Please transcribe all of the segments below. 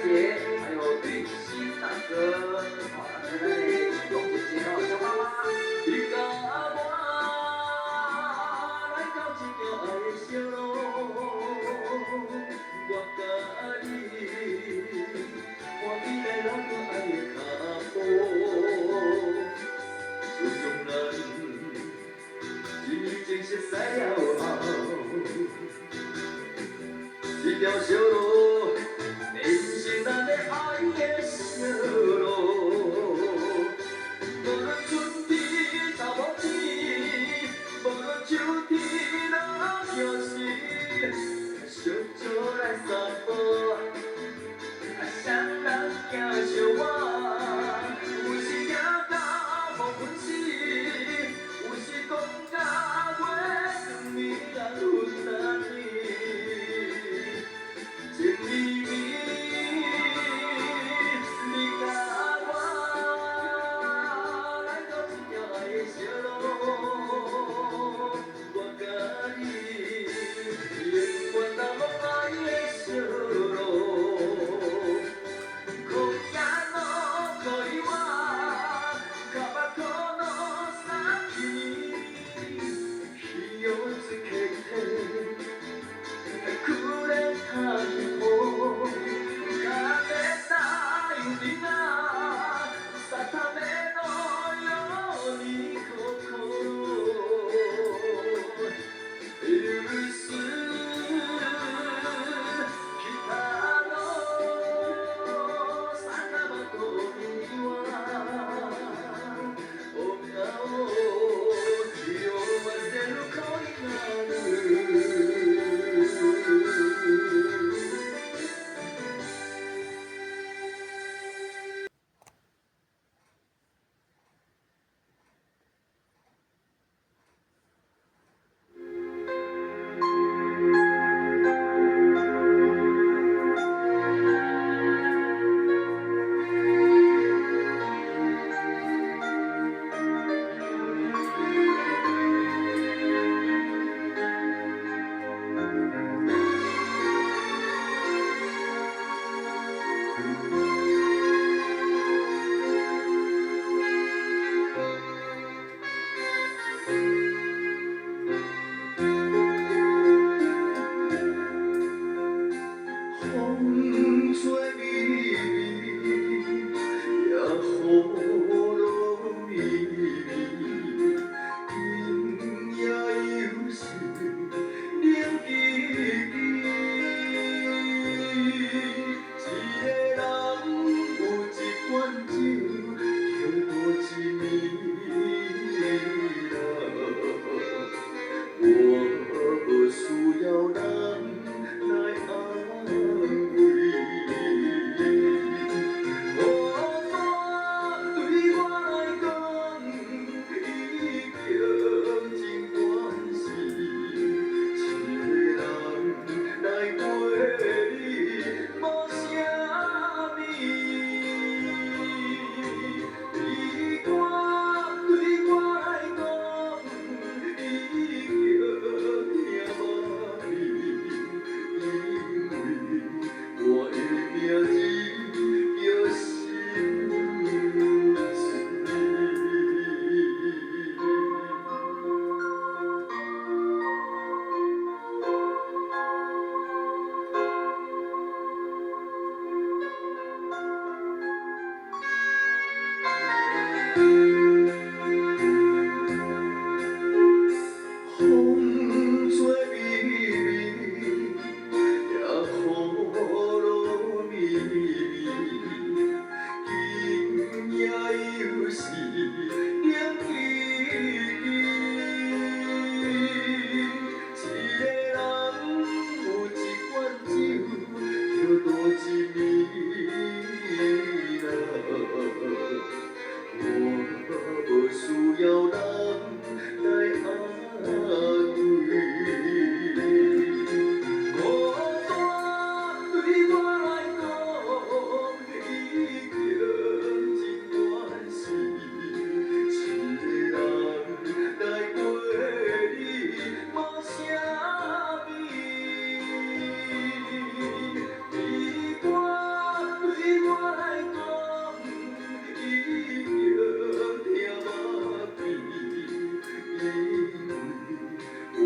姐，还有玉溪大哥，好，还有咱的龙姐姐哦，小妈妈。你甲我来到这条爱的小路，我甲你看未来老可爱的脚步，自从咱真正熟悉了后。一条小路，变成咱的爱的小路。无论春天查某天，无论秋天落雨时，小酒来散步，双人行相偎。有时行到黄昏时，有时讲到月光暝啊，分难暝。情绵绵，你甲我来到这条爱的小路，我甲你永远难忘爱的小路。可野路可以我，卡巴可路三天，希望一刻刻。苦恋他幸福，卡在大雨里啊，沙滩的路有你可可，有时其他路山卡巴多你我，哦那哦，有我在路口里那。风吹微微，也雨落微微，天也有时冷凄凄。一个人有一罐酒，就多一暝啦。我不需要人来安慰。我对我来讲，已经真关心。一个人来陪你，无啥物。你我对我来讲，已经。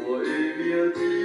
我的名字